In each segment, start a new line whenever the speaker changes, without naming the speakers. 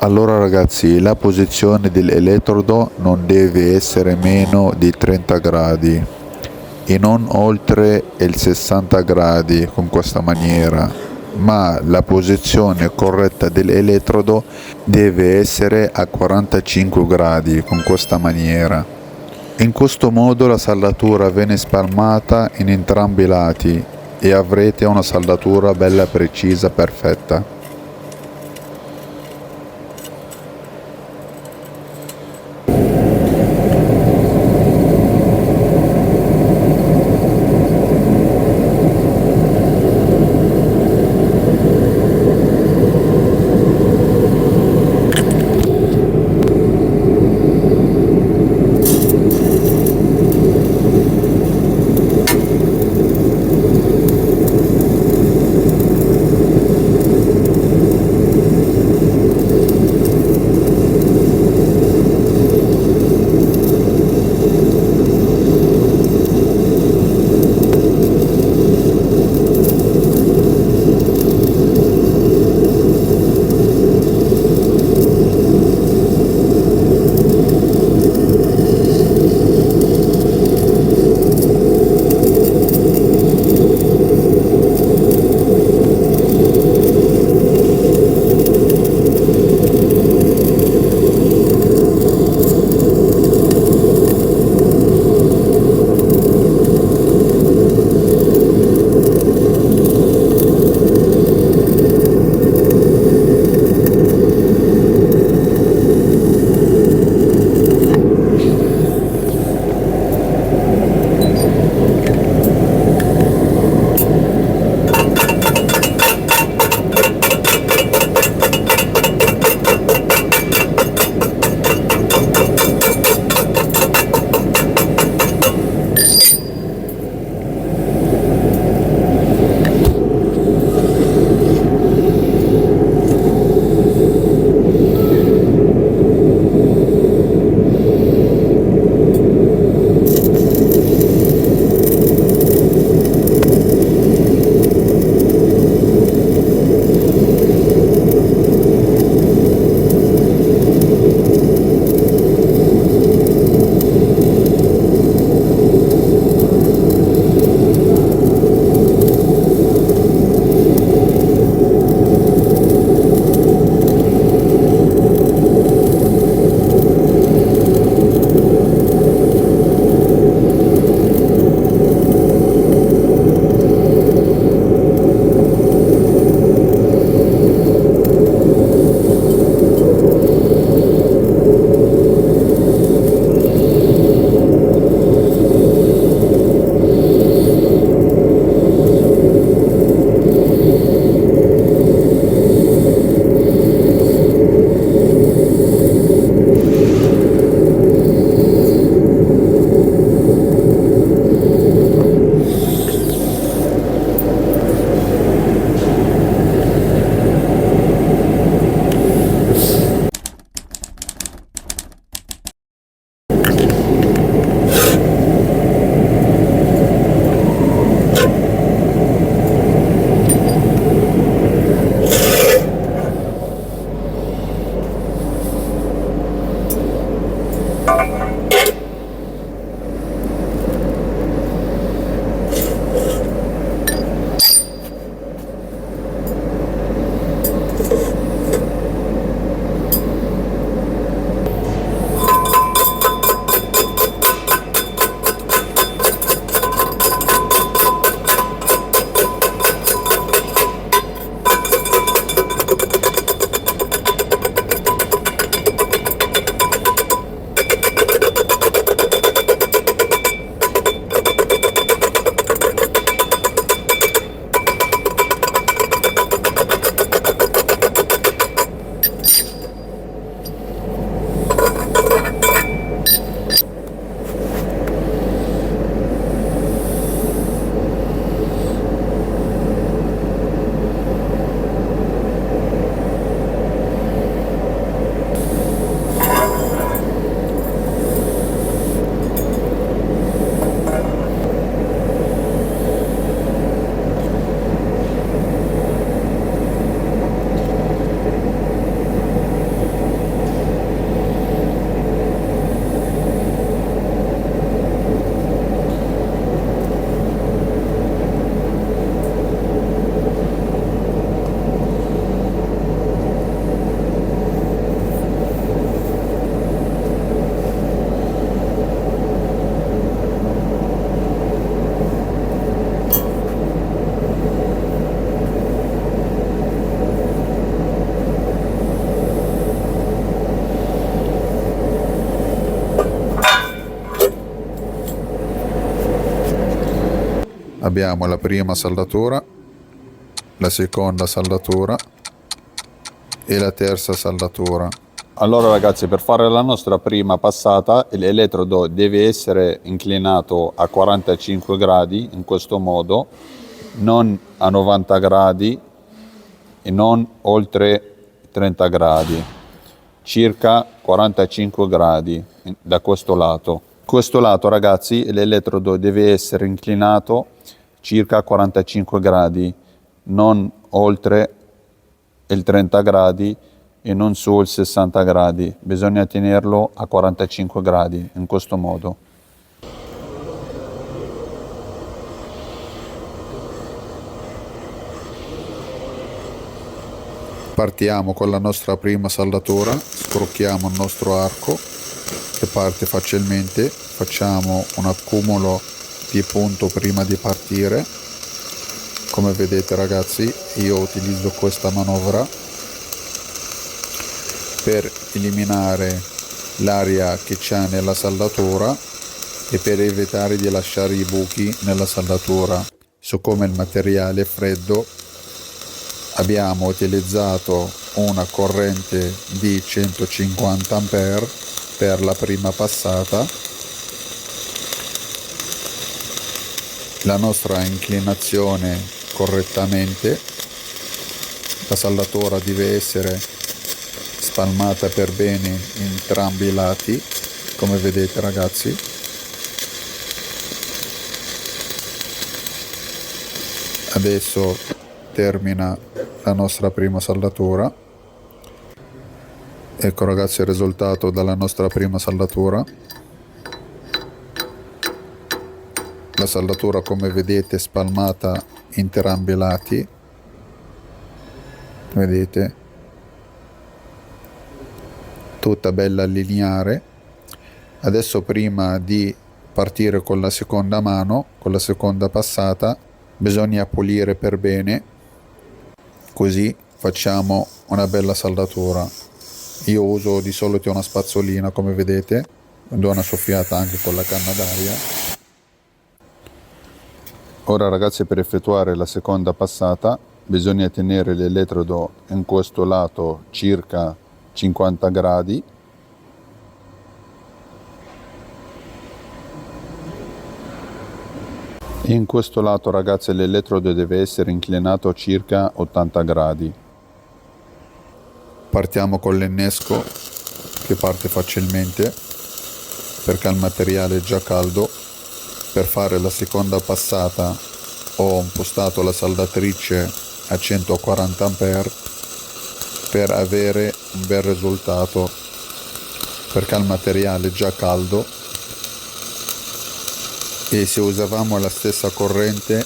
Allora ragazzi, la posizione dell'elettrodo non deve essere meno di 30 gradi e non oltre il 60 gradi con questa maniera, ma la posizione corretta dell'elettrodo deve essere a 45 gradi con questa maniera. In questo modo la saldatura viene spalmata in entrambi i lati e avrete una saldatura bella precisa, perfetta. Abbiamo la prima saldatura, la seconda saldatura e la terza saldatura. Allora ragazzi, per fare la nostra prima passata l'elettrodo deve essere inclinato a 45 gradi in questo modo, non a 90 gradi e non oltre 30 gradi, circa 45 gradi da questo lato. Questo lato ragazzi l'elettrodo deve essere inclinato circa 45 gradi, non oltre il 30 gradi e non sul 60 gradi, bisogna tenerlo a 45 gradi in questo modo. Partiamo con la nostra prima saldatura, scrocchiamo il nostro arco che parte facilmente, facciamo un accumulo di punto prima di partire. Come vedete ragazzi, io utilizzo questa manovra per eliminare l'aria che c'è nella saldatura e per evitare di lasciare i buchi nella saldatura. Siccome il materiale è freddo, abbiamo utilizzato una corrente di 150 A per la prima passata. La nostra inclinazione correttamente, la saldatura deve essere spalmata per bene in entrambi i lati, come vedete ragazzi. Adesso termina la nostra prima saldatura. Ecco ragazzi il risultato dalla nostra prima saldatura. La saldatura come vedete è spalmata in entrambi i lati, vedete, tutta bella lineare. Adesso prima di partire con la seconda mano, con la seconda passata, bisogna pulire per bene, così facciamo una bella saldatura. Io uso di solito una spazzolina, come vedete, do una soffiata anche con la canna d'aria. Ora ragazzi, per effettuare la seconda passata bisogna tenere l'elettrodo in questo lato circa 50 gradi e in questo lato ragazzi l'elettrodo deve essere inclinato circa 80 gradi. Partiamo con l'innesco che parte facilmente perché il materiale è già caldo. Per fare la seconda passata ho impostato la saldatrice a 140 A per avere un bel risultato, perché il materiale è già caldo e se usavamo la stessa corrente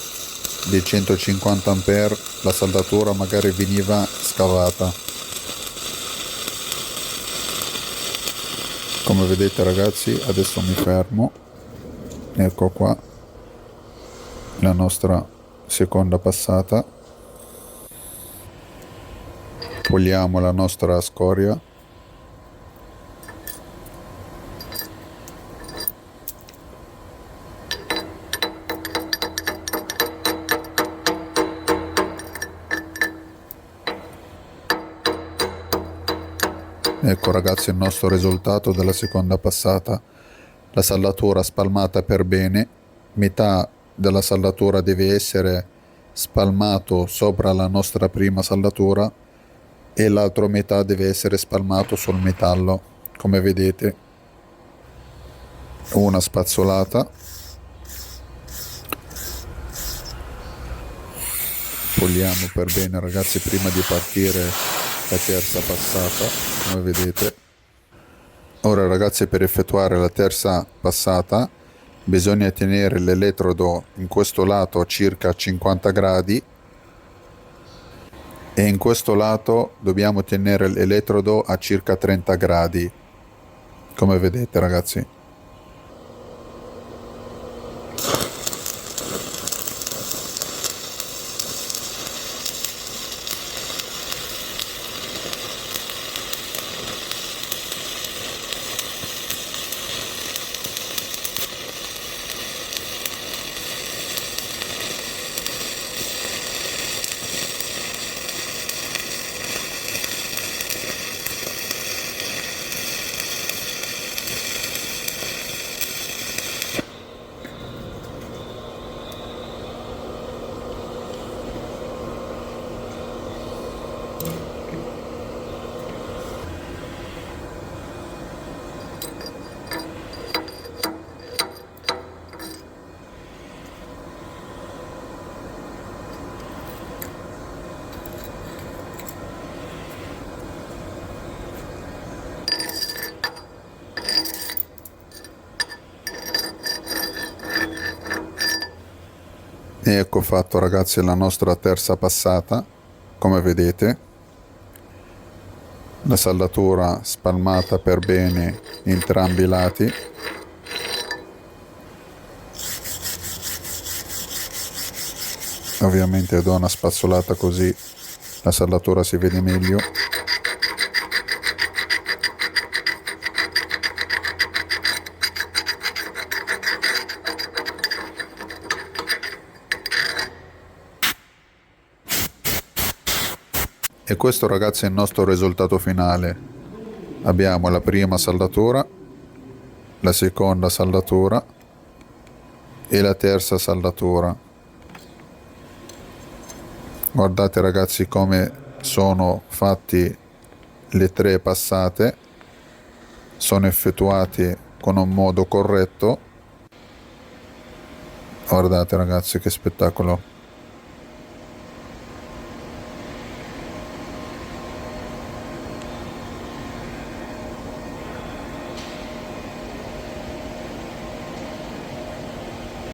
di 150 A la saldatura magari veniva scavata. Come vedete ragazzi, adesso mi fermo. Ecco qua la nostra seconda passata. Puliamo la nostra scoria. Ecco ragazzi il nostro risultato della seconda passata. La saldatura spalmata per bene, metà della saldatura deve essere spalmato sopra la nostra prima saldatura e l'altra metà deve essere spalmato sul metallo, come vedete. Una spazzolata, puliamo per bene ragazzi prima di partire la terza passata, come vedete. Ora ragazzi, per effettuare la terza passata bisogna tenere l'elettrodo in questo lato a circa 50 gradi e in questo lato dobbiamo tenere l'elettrodo a circa 30 gradi, come vedete ragazzi. E ecco fatto ragazzi la nostra terza passata, come vedete. La saldatura spalmata per bene entrambi i lati. Ovviamente do una spazzolata così la saldatura si vede meglio. E questo ragazzi è il nostro risultato finale. Abbiamo la prima saldatura, la seconda saldatura e la terza saldatura. Guardate ragazzi come sono fatti le tre passate, sono effettuati con un modo corretto. Guardate ragazzi che spettacolo.